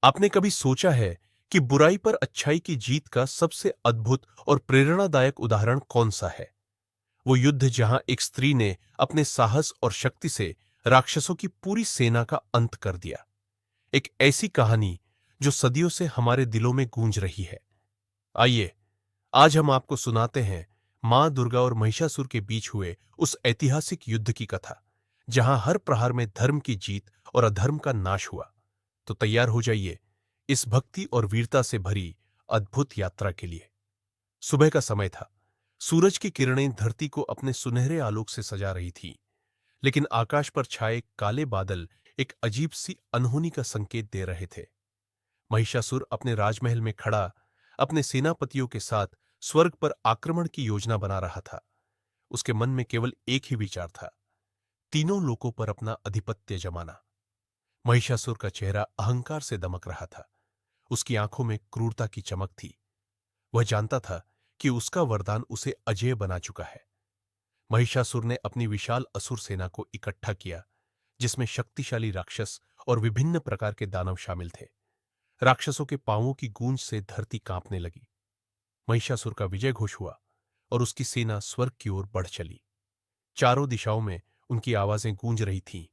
आपने कभी सोचा है कि बुराई पर अच्छाई की जीत का सबसे अद्भुत और प्रेरणादायक उदाहरण कौन सा है? वो युद्ध जहां एक स्त्री ने अपने साहस और शक्ति से राक्षसों की पूरी सेना का अंत कर दिया। एक ऐसी कहानी जो सदियों से हमारे दिलों में गूंज रही है। आइए, आज हम आपको सुनाते हैं मां दुर्गा और महिषासुर के बीच हुए उस ऐतिहासिक युद्ध की कथा, जहां हर प्रहार में धर्म की जीत और अधर्म का नाश हुआ। तो तैयार हो जाइए इस भक्ति और वीरता से भरी अद्भुत यात्रा के लिए। सुबह का समय था। सूरज की किरणें धरती को अपने सुनहरे आलोक से सजा रही थीं, लेकिन आकाश पर छाए काले बादल एक अजीब सी अनहोनी का संकेत दे रहे थे। महिषासुर अपने राजमहल में खड़ा अपने सेनापतियों के साथ स्वर्ग पर आक्रमण की योजना बना रहा था। उसके मन में केवल एक ही विचार था, तीनों लोकों पर अपना अधिपत्य जमाना। महिषासुर का चेहरा अहंकार से दमक रहा था। उसकी आंखों में क्रूरता की चमक थी। वह जानता था कि उसका वरदान उसे अजेय बना चुका है। महिषासुर ने अपनी विशाल असुर सेना को इकट्ठा किया, जिसमें शक्तिशाली राक्षस और विभिन्न प्रकार के दानव शामिल थे। राक्षसों के पांवों की गूंज से धरती कांपने लगी। महिषासुर का विजय घोष हुआ और उसकी सेना स्वर्ग की ओर बढ़ चली। चारों दिशाओं में उनकी आवाजें गूंज रही थीं,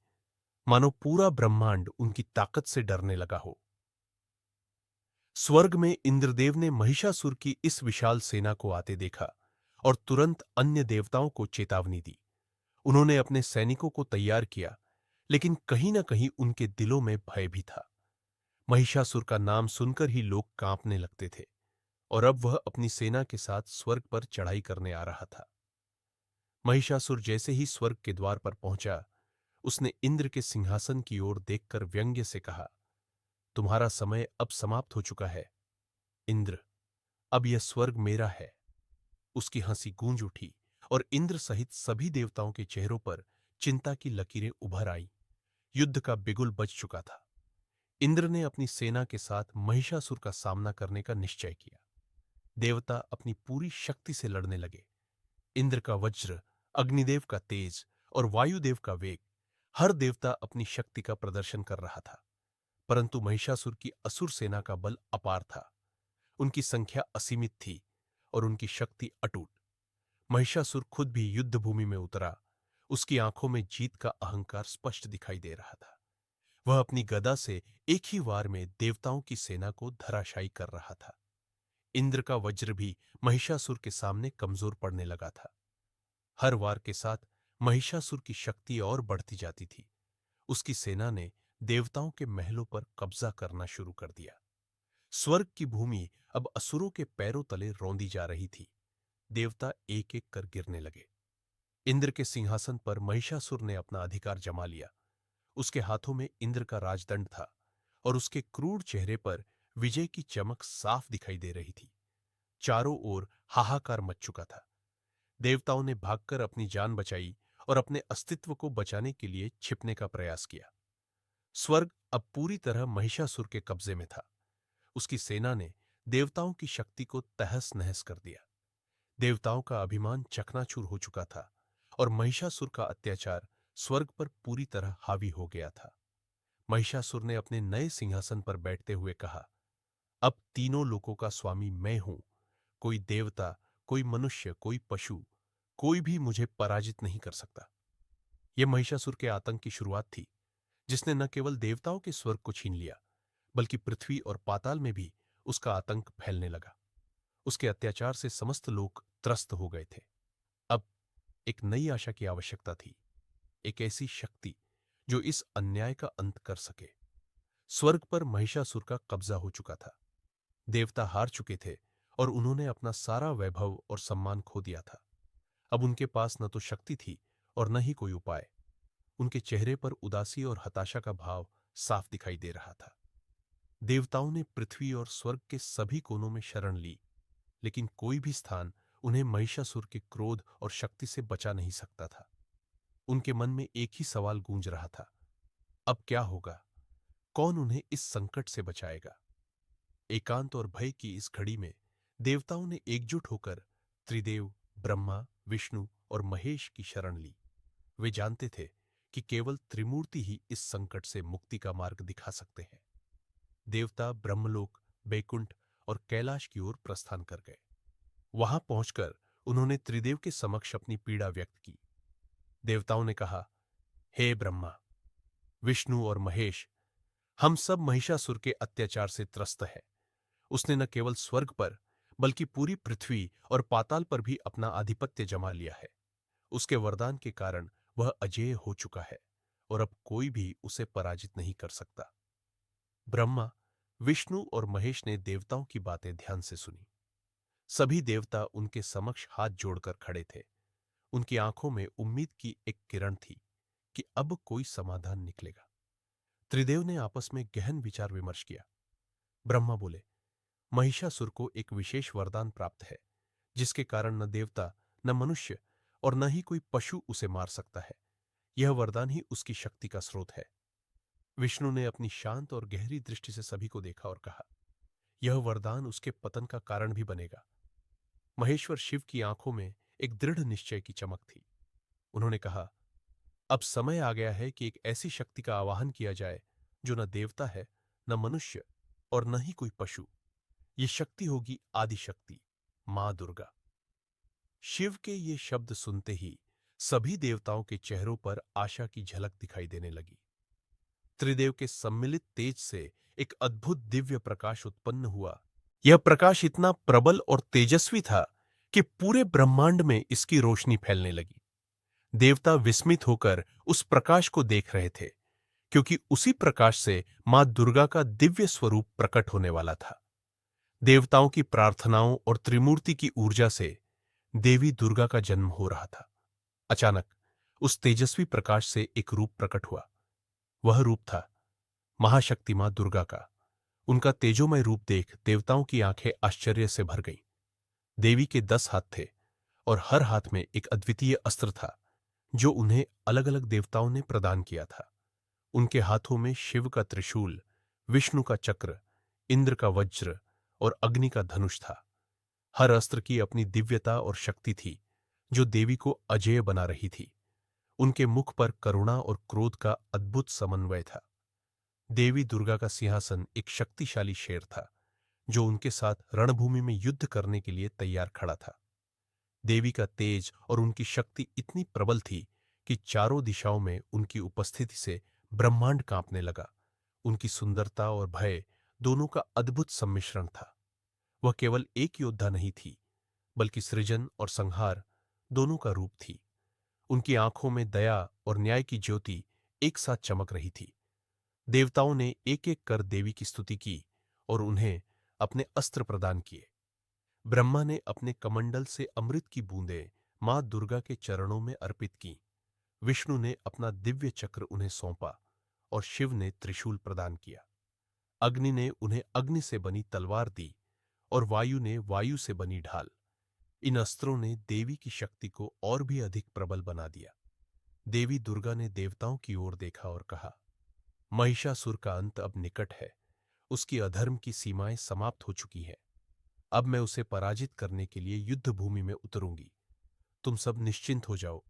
मानो पूरा ब्रह्मांड उनकी ताकत से डरने लगा हो। स्वर्ग में इंद्रदेव ने महिषासुर की इस विशाल सेना को आते देखा और तुरंत अन्य देवताओं को चेतावनी दी। उन्होंने अपने सैनिकों को तैयार किया, लेकिन कहीं न कहीं उनके दिलों में भय भी था। महिषासुर का नाम सुनकर ही लोग कांपने लगते थे, और अब वह अपनी सेना के साथ स्वर्ग पर चढ़ाई करने आ रहा था। महिषासुर जैसे ही स्वर्ग के द्वार पर पहुंचा, उसने इंद्र के सिंहासन की ओर देखकर व्यंग्य से कहा, तुम्हारा समय अब समाप्त हो चुका है इंद्र। अब यह स्वर्ग मेरा है। उसकी हंसी गूंज उठी और इंद्र सहित सभी देवताओं के चेहरों पर चिंता की लकीरें उभर आईं। युद्ध का बिगुल बज चुका था। इंद्र ने अपनी सेना के साथ महिषासुर का सामना करने का निश्चय किया। देवता अपनी पूरी शक्ति से लड़ने लगे। इंद्र का वज्र, अग्निदेव का तेज और वायुदेव का वेग, हर देवता अपनी शक्ति का प्रदर्शन कर रहा था। परंतु महिषासुर की असुर सेना का बल अपार था। उनकी संख्या असीमित थी और उनकी शक्ति अटूट। महिषासुर खुद भी युद्ध भूमि में उतरा। उसकी आंखों में जीत का अहंकार स्पष्ट दिखाई दे रहा था। वह अपनी गदा से एक ही वार में देवताओं की सेना को धराशायी कर रहा था। इंद्र का वज्र भी महिषासुर के सामने कमजोर पड़ने लगा था। हर वार के साथ महिषासुर की शक्ति और बढ़ती जाती थी। उसकी सेना ने देवताओं के महलों पर कब्जा करना शुरू कर दिया। स्वर्ग की भूमि अब असुरों के पैरों तले रौंदी जा रही थी। देवता एक एक कर गिरने लगे। इंद्र के सिंहासन पर महिषासुर ने अपना अधिकार जमा लिया। उसके हाथों में इंद्र का राजदंड था और उसके क्रूर चेहरे पर विजय की चमक साफ दिखाई दे रही थी। चारों ओर हाहाकार मच चुका था। देवताओं ने भागकर अपनी जान बचाई और अपने अस्तित्व को बचाने के लिए छिपने का प्रयास किया। स्वर्ग अब पूरी तरह महिषासुर के कब्जे में था। उसकी सेना ने देवताओं की शक्ति को तहस नहस कर दिया। देवताओं का अभिमान चकनाचूर हो चुका था और महिषासुर का अत्याचार स्वर्ग पर पूरी तरह हावी हो गया था। महिषासुर ने अपने नए सिंहासन पर बैठते हुए कहा, अब तीनों लोकों का स्वामी मैं हूं। कोई देवता, कोई मनुष्य, कोई पशु, कोई भी मुझे पराजित नहीं कर सकता। यह महिषासुर के आतंक की शुरुआत थी, जिसने न केवल देवताओं के स्वर्ग को छीन लिया, बल्कि पृथ्वी और पाताल में भी उसका आतंक फैलने लगा। उसके अत्याचार से समस्त लोग त्रस्त हो गए थे। अब एक नई आशा की आवश्यकता थी, एक ऐसी शक्ति जो इस अन्याय का अंत कर सके। स्वर्ग पर महिषासुर का कब्जा हो चुका था। देवता हार चुके थे और उन्होंने अपना सारा वैभव और सम्मान खो दिया था। अब उनके पास न तो शक्ति थी और न ही कोई उपाय। उनके चेहरे पर उदासी और हताशा का भाव साफ दिखाई दे रहा था। देवताओं ने पृथ्वी और स्वर्ग के सभी कोनों में शरण ली, लेकिन कोई भी स्थान उन्हें महिषासुर के क्रोध और शक्ति से बचा नहीं सकता था। उनके मन में एक ही सवाल गूंज रहा था, अब क्या होगा? कौन उन्हें इस संकट से बचाएगा? एकांत और भय की इस घड़ी में देवताओं ने एकजुट होकर त्रिदेव, ब्रह्मा, विष्णु और महेश की शरण ली। वे जानते थे कि केवल त्रिमूर्ति ही इस संकट से मुक्ति का मार्ग दिखा सकते हैं। देवता ब्रह्मलोक, बैकुंठ और कैलाश की ओर प्रस्थान कर गए। वहां पहुंचकर उन्होंने त्रिदेव के समक्ष अपनी पीड़ा व्यक्त की। देवताओं ने कहा, हे ब्रह्मा, विष्णु और महेश, हम सब महिषासुर के अत्याचार से त्रस्त है। उसने न केवल स्वर्ग पर बल्कि पूरी पृथ्वी और पाताल पर भी अपना आधिपत्य जमा लिया है। उसके वरदान के कारण वह अजेय हो चुका है और अब कोई भी उसे पराजित नहीं कर सकता। ब्रह्मा, विष्णु और महेश ने देवताओं की बातें ध्यान से सुनी। सभी देवता उनके समक्ष हाथ जोड़कर खड़े थे। उनकी आंखों में उम्मीद की एक किरण थी कि अब कोई समाधान निकलेगा। त्रिदेव ने आपस में गहन विचार विमर्श किया। ब्रह्मा बोले, महिषासुर को एक विशेष वरदान प्राप्त है, जिसके कारण न देवता, न मनुष्य और न ही कोई पशु उसे मार सकता है। यह वरदान ही उसकी शक्ति का स्रोत है। विष्णु ने अपनी शांत और गहरी दृष्टि से सभी को देखा और कहा, यह वरदान उसके पतन का कारण भी बनेगा। महेश्वर शिव की आंखों में एक दृढ़ निश्चय की चमक थी। उन्होंने कहा, अब समय आ गया है कि एक ऐसी शक्ति का आवाहन किया जाए जो न देवता है, न मनुष्य और न ही कोई पशु। ये शक्ति होगी आदिशक्ति, मां दुर्गा। शिव के ये शब्द सुनते ही सभी देवताओं के चेहरों पर आशा की झलक दिखाई देने लगी। त्रिदेव के सम्मिलित तेज से एक अद्भुत दिव्य प्रकाश उत्पन्न हुआ। यह प्रकाश इतना प्रबल और तेजस्वी था कि पूरे ब्रह्मांड में इसकी रोशनी फैलने लगी। देवता विस्मित होकर उस प्रकाश को देख रहे थे, क्योंकि उसी प्रकाश से मां दुर्गा का दिव्य स्वरूप प्रकट होने वाला था। देवताओं की प्रार्थनाओं और त्रिमूर्ति की ऊर्जा से देवी दुर्गा का जन्म हो रहा था। अचानक उस तेजस्वी प्रकाश से एक रूप प्रकट हुआ। वह रूप था महाशक्ति मां दुर्गा का। उनका तेजोमय रूप देख देवताओं की आंखें आश्चर्य से भर गईं। देवी के 10 हाथ थे और हर हाथ में एक अद्वितीय अस्त्र था, जो उन्हें अलग अलग देवताओं ने प्रदान किया था। उनके हाथों में शिव का त्रिशूल, विष्णु का चक्र, इंद्र का वज्र और अग्नि का धनुष था। हर अस्त्र की अपनी दिव्यता और शक्ति थी, जो देवी को अजेय बना रही थी। उनके मुख पर करुणा और क्रोध का अद्भुत समन्वय था। देवी दुर्गा का सिंहासन एक शक्तिशाली शेर था, जो उनके साथ रणभूमि में युद्ध करने के लिए तैयार खड़ा था। देवी का तेज और उनकी शक्ति इतनी प्रबल थी कि चारों दिशाओं में उनकी उपस्थिति से ब्रह्मांड कांपने लगा। उनकी सुंदरता और भय दोनों का अद्भुत सम्मिश्रण था। वह केवल एक योद्धा नहीं थी, बल्कि सृजन और संहार दोनों का रूप थी। उनकी आंखों में दया और न्याय की ज्योति एक साथ चमक रही थी। देवताओं ने एक एक कर देवी की स्तुति की और उन्हें अपने अस्त्र प्रदान किए। ब्रह्मा ने अपने कमंडल से अमृत की बूंदें मां दुर्गा के चरणों में अर्पित की। विष्णु ने अपना दिव्य चक्र उन्हें सौंपा और शिव ने त्रिशूल प्रदान किया। अग्नि ने उन्हें अग्नि से बनी तलवार दी और वायु ने वायु से बनी ढाल। इन अस्त्रों ने देवी की शक्ति को और भी अधिक प्रबल बना दिया। देवी दुर्गा ने देवताओं की ओर देखा और कहा, महिषासुर का अंत अब निकट है। उसकी अधर्म की सीमाएं समाप्त हो चुकी हैं। अब मैं उसे पराजित करने के लिए युद्ध भूमि में उतरूंगी। तुम सब निश्चिंत हो जाओ,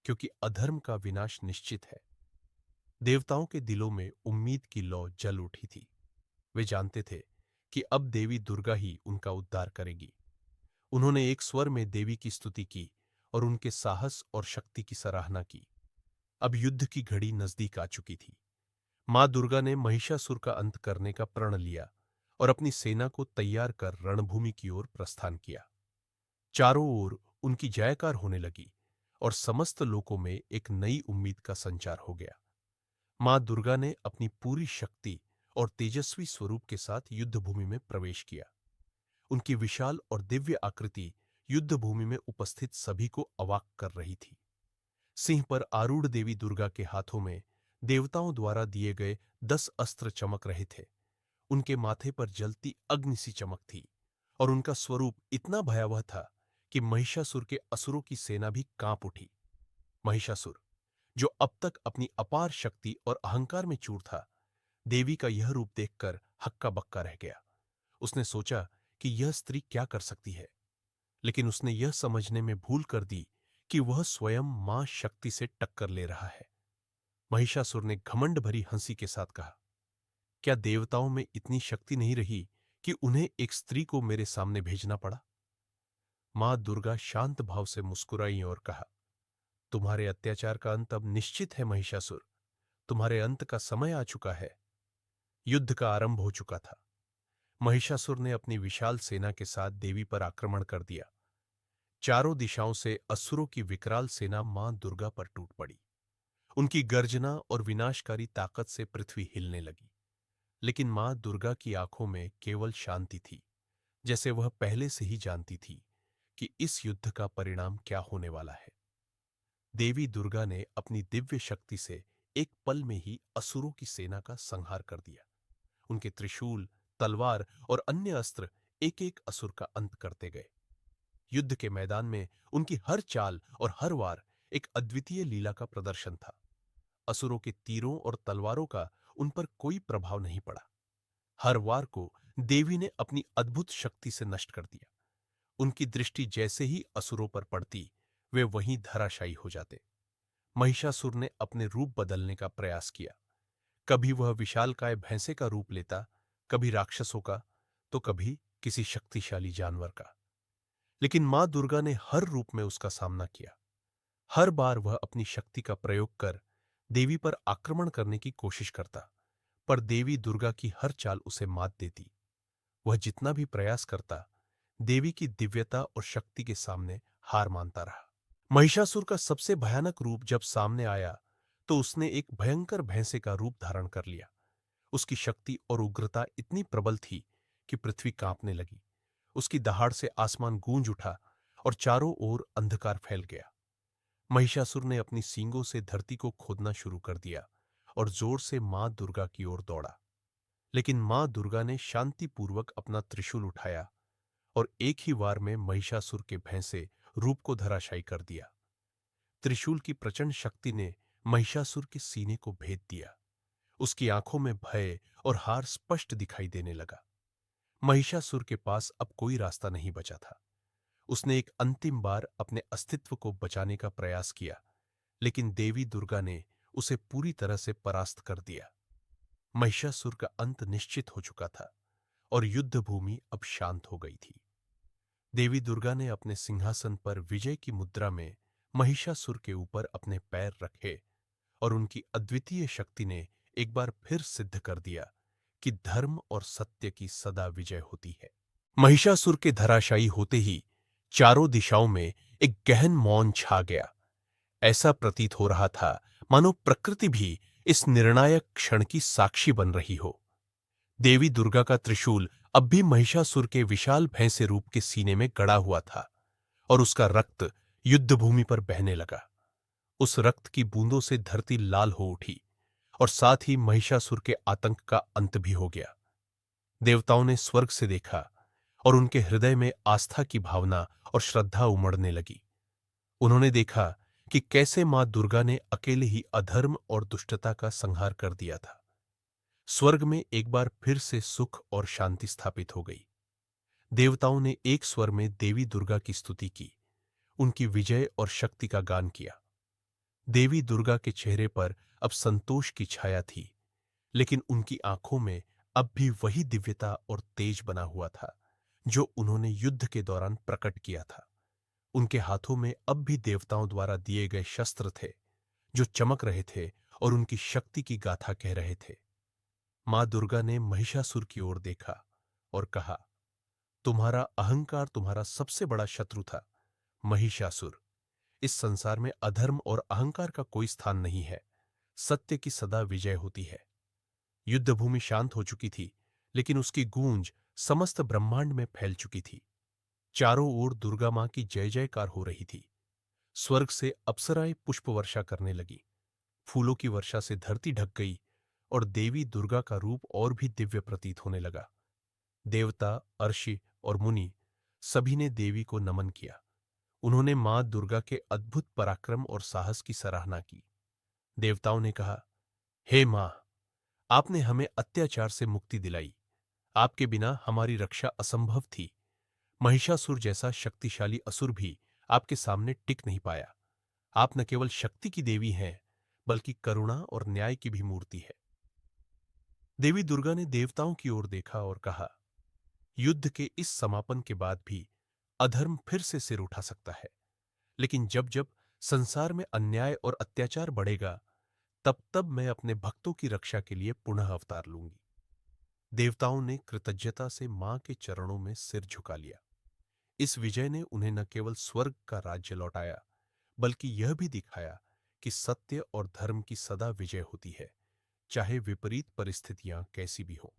क्योंकि अधर्म का विनाश निश्चित है। देवताओं के दिलों में उम्मीद की लौ जल उठी थी। वे जानते थे कि अब देवी दुर्गा ही उनका उद्धार करेगी। उन्होंने एक स्वर में देवी की स्तुति की और उनके साहस और शक्ति की सराहना की। अब युद्ध की घड़ी नजदीक आ चुकी थी। मां दुर्गा ने महिषासुर का अंत करने का प्रण लिया और अपनी सेना को तैयार कर रणभूमि की ओर प्रस्थान किया। चारों ओर उनकी जयकार होने लगी और समस्त लोकों में एक नई उम्मीद का संचार हो गया। मां दुर्गा ने अपनी पूरी शक्ति और तेजस्वी स्वरूप के साथ युद्धभूमि में प्रवेश किया। उनकी विशाल और दिव्य आकृति युद्धभूमि में उपस्थित सभी को अवाक कर रही थी। सिंह पर आरूढ़ देवी दुर्गा के हाथों में देवताओं द्वारा दिए गए 10 अस्त्र चमक रहे थे। उनके माथे पर जलती अग्नि सी चमक थी और उनका स्वरूप इतना भयावह था कि महिषासुर के असुरों की सेना भी कांप उठी। महिषासुर, जो अब तक अपनी अपार शक्ति और अहंकार में चूर था, देवी का यह रूप देखकर हक्का बक्का रह गया। उसने सोचा कि यह स्त्री क्या कर सकती है, लेकिन उसने यह समझने में भूल कर दी कि वह स्वयं मां शक्ति से टक्कर ले रहा है। महिषासुर ने घमंड भरी हंसी के साथ कहा, क्या देवताओं में इतनी शक्ति नहीं रही कि उन्हें एक स्त्री को मेरे सामने भेजना पड़ा? मां दुर्गा शांत भाव से मुस्कुराई और कहा, तुम्हारे अत्याचार का अंत अब निश्चित है महिषासुर। तुम्हारे अंत का समय आ चुका है। युद्ध का आरंभ हो चुका था। महिषासुर ने अपनी विशाल सेना के साथ देवी पर आक्रमण कर दिया। चारों दिशाओं से असुरों की विकराल सेना मां दुर्गा पर टूट पड़ी। उनकी गर्जना और विनाशकारी ताकत से पृथ्वी हिलने लगी। लेकिन मां दुर्गा की आंखों में केवल शांति थी, जैसे वह पहले से ही जानती थी कि इस युद्ध का परिणाम क्या होने वाला है। देवी दुर्गा ने अपनी दिव्य शक्ति से एक पल में ही असुरों की सेना का संहार कर दिया। उनके त्रिशूल, तलवार और अन्य अस्त्र एक एक असुर का अंत करते गए। युद्ध के मैदान में उनकी हर चाल और हर वार एक अद्वितीय लीला का प्रदर्शन था। असुरों के तीरों और तलवारों का उन पर कोई प्रभाव नहीं पड़ा। हर वार को देवी ने अपनी अद्भुत शक्ति से नष्ट कर दिया। उनकी दृष्टि जैसे ही असुरों पर पड़ती, वे वहीं धराशायी हो जाते। महिषासुर ने अपने रूप बदलने का प्रयास किया। कभी वह विशालकाय भैंसे का रूप लेता, कभी राक्षसों का, तो कभी किसी शक्तिशाली जानवर का। लेकिन मां दुर्गा ने हर रूप में उसका सामना किया। हर बार वह अपनी शक्ति का प्रयोग कर देवी पर आक्रमण करने की कोशिश करता, पर देवी दुर्गा की हर चाल उसे मात देती। वह जितना भी प्रयास करता, देवी की दिव्यता और शक्ति के सामने हार मानता रहा। महिषासुर का सबसे भयानक रूप जब सामने आया, तो उसने एक भयंकर भैंसे का रूप धारण कर लिया। उसकी शक्ति और उग्रता इतनी प्रबल थी कि पृथ्वी कांपने लगी। उसकी दहाड़ से आसमान गूंज उठा और चारों ओर अंधकार फैल गया। महिषासुर ने अपनी सींगों से धरती को खोदना शुरू कर दिया और जोर से मां दुर्गा की ओर दौड़ा। लेकिन मां दुर्गा ने शांतिपूर्वक अपना त्रिशूल उठाया और एक ही वार में महिषासुर के भैंसे रूप को धराशायी कर दिया। त्रिशूल की प्रचंड शक्ति ने महिषासुर के सीने को भेद दिया। उसकी आंखों में भय और हार स्पष्ट दिखाई देने लगा। महिषासुर के पास अब कोई रास्ता नहीं बचा था। उसने एक अंतिम बार अपने अस्तित्व को बचाने का प्रयास किया, लेकिन देवी दुर्गा ने उसे पूरी तरह से परास्त कर दिया। महिषासुर का अंत निश्चित हो चुका था और युद्ध भूमि अब शांत हो गई थी। देवी दुर्गा ने अपने सिंहासन पर विजय की मुद्रा में महिषासुर के ऊपर अपने पैर रखे और उनकी अद्वितीय शक्ति ने एक बार फिर सिद्ध कर दिया कि धर्म और सत्य की सदा विजय होती है। महिषासुर के धराशायी होते ही चारों दिशाओं में एक गहन मौन छा गया। ऐसा प्रतीत हो रहा था मानो प्रकृति भी इस निर्णायक क्षण की साक्षी बन रही हो। देवी दुर्गा का त्रिशूल अब भी महिषासुर के विशाल भैंसे रूप के सीने में गड़ा हुआ था और उसका रक्त युद्धभूमि पर बहने लगा। उस रक्त की बूंदों से धरती लाल हो उठी और साथ ही महिषासुर के आतंक का अंत भी हो गया। देवताओं ने स्वर्ग से देखा और उनके हृदय में आस्था की भावना और श्रद्धा उमड़ने लगी। उन्होंने देखा कि कैसे मां दुर्गा ने अकेले ही अधर्म और दुष्टता का संहार कर दिया था। स्वर्ग में एक बार फिर से सुख और शांति स्थापित हो गई। देवताओं ने एक स्वर में देवी दुर्गा की स्तुति की, उनकी विजय और शक्ति का गान किया। देवी दुर्गा के चेहरे पर अब संतोष की छाया थी, लेकिन उनकी आंखों में अब भी वही दिव्यता और तेज बना हुआ था जो उन्होंने युद्ध के दौरान प्रकट किया था। उनके हाथों में अब भी देवताओं द्वारा दिए गए शस्त्र थे जो चमक रहे थे और उनकी शक्ति की गाथा कह रहे थे। मां दुर्गा ने महिषासुर की ओर देखा और कहा, तुम्हारा अहंकार तुम्हारा सबसे बड़ा शत्रु था, महिषासुर। इस संसार में अधर्म और अहंकार का कोई स्थान नहीं है। सत्य की सदा विजय होती है। युद्धभूमि शांत हो चुकी थी, लेकिन उसकी गूंज समस्त ब्रह्मांड में फैल चुकी थी। चारों ओर दुर्गा मां की जय जयकार हो रही थी। स्वर्ग से अप्सराएं पुष्प वर्षा करने लगी। फूलों की वर्षा से धरती ढक गई और देवी दुर्गा का रूप और भी दिव्य प्रतीत होने लगा। देवता, अर्षि और मुनि सभी ने देवी को नमन किया। उन्होंने मां दुर्गा के अद्भुत पराक्रम और साहस की सराहना की। देवताओं ने कहा, हे मां, आपने हमें अत्याचार से मुक्ति दिलाई। आपके बिना हमारी रक्षा असंभव थी। महिषासुर जैसा शक्तिशाली असुर भी आपके सामने टिक नहीं पाया। आप न केवल शक्ति की देवी हैं, बल्कि करुणा और न्याय की भी मूर्ति है। देवी दुर्गा ने देवताओं की ओर देखा और कहा, युद्ध के इस समापन के बाद भी अधर्म फिर से सिर उठा सकता है, लेकिन जब जब संसार में अन्याय और अत्याचार बढ़ेगा, तब तब मैं अपने भक्तों की रक्षा के लिए पुनः अवतार लूंगी। देवताओं ने कृतज्ञता से मां के चरणों में सिर झुका लिया। इस विजय ने उन्हें न केवल स्वर्ग का राज्य लौटाया, बल्कि यह भी दिखाया कि सत्य और धर्म की सदा विजय होती है, चाहे विपरीत परिस्थितियां कैसी भी हों।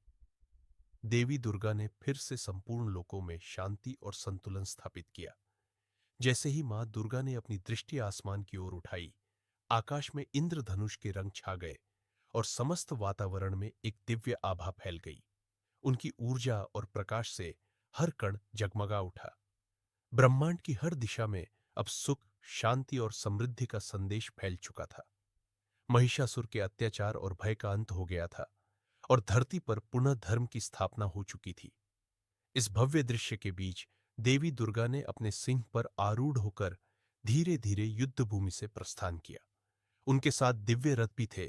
देवी दुर्गा ने फिर से संपूर्ण लोकों में शांति और संतुलन स्थापित किया। जैसे ही मां दुर्गा ने अपनी दृष्टि आसमान की ओर उठाई, आकाश में इंद्रधनुष के रंग छा गए और समस्त वातावरण में एक दिव्य आभा फैल गई। उनकी ऊर्जा और प्रकाश से हर कण जगमगा उठा। ब्रह्मांड की हर दिशा में अब सुख, शांति और समृद्धि का संदेश फैल चुका था। महिषासुर के अत्याचार और भय का अंत हो गया था और धरती पर पुनः धर्म की स्थापना हो चुकी थी। इस भव्य दृश्य के बीच देवी दुर्गा ने अपने सिंह पर आरूढ़ होकर धीरे धीरे युद्ध भूमि से प्रस्थान किया। उनके साथ दिव्य रथ भी थे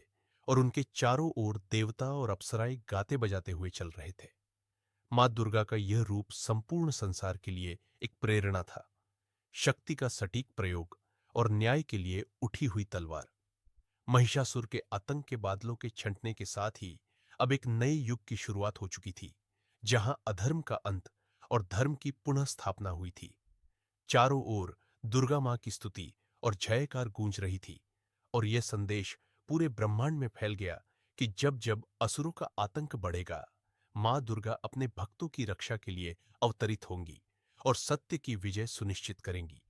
और उनके चारों ओर देवता और अप्सराएं गाते बजाते हुए चल रहे थे। मां दुर्गा का यह रूप संपूर्ण संसार के लिए एक प्रेरणा था, शक्ति का सटीक प्रयोग और न्याय के लिए उठी हुई तलवार। महिषासुर के आतंक के बादलों के छंटने के साथ ही अब एक नए युग की शुरुआत हो चुकी थी, जहां अधर्म का अंत और धर्म की पुनः स्थापना हुई थी। चारों ओर दुर्गा मां की स्तुति और जयकार गूंज रही थी और यह संदेश पूरे ब्रह्मांड में फैल गया कि जब जब असुरों का आतंक बढ़ेगा, मां दुर्गा अपने भक्तों की रक्षा के लिए अवतरित होंगी और सत्य की विजय सुनिश्चित करेंगी।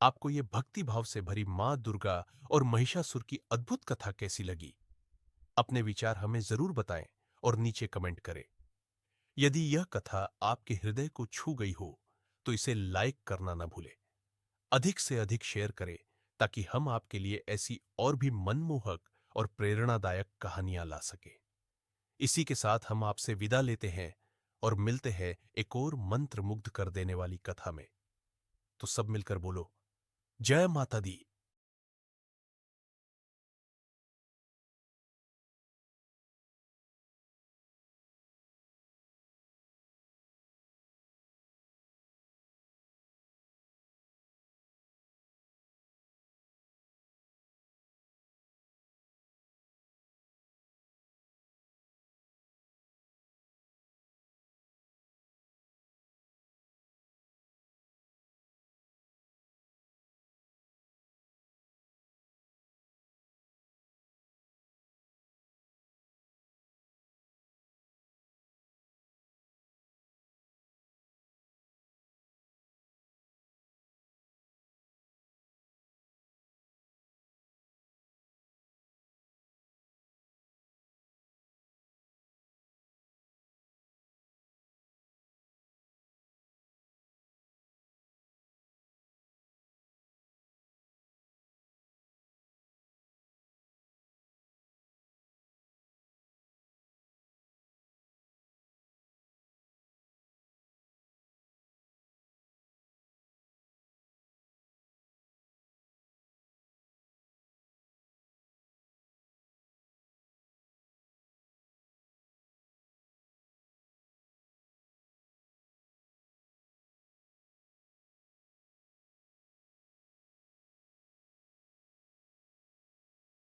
आपको यह भक्ति भाव से भरी मां दुर्गा और महिषासुर की अद्भुत कथा कैसी लगी? अपने विचार हमें जरूर बताएं और नीचे कमेंट करें। यदि यह कथा आपके हृदय को छू गई हो, तो इसे लाइक करना न भूलें। अधिक से अधिक शेयर करें ताकि हम आपके लिए ऐसी और भी मनमोहक और प्रेरणादायक कहानियां ला सकें। इसी के साथ हम आपसे विदा लेते हैं और मिलते हैं एक और मंत्र मुग्ध कर देने वाली कथा में। तो सब मिलकर बोलो, जय माता दी।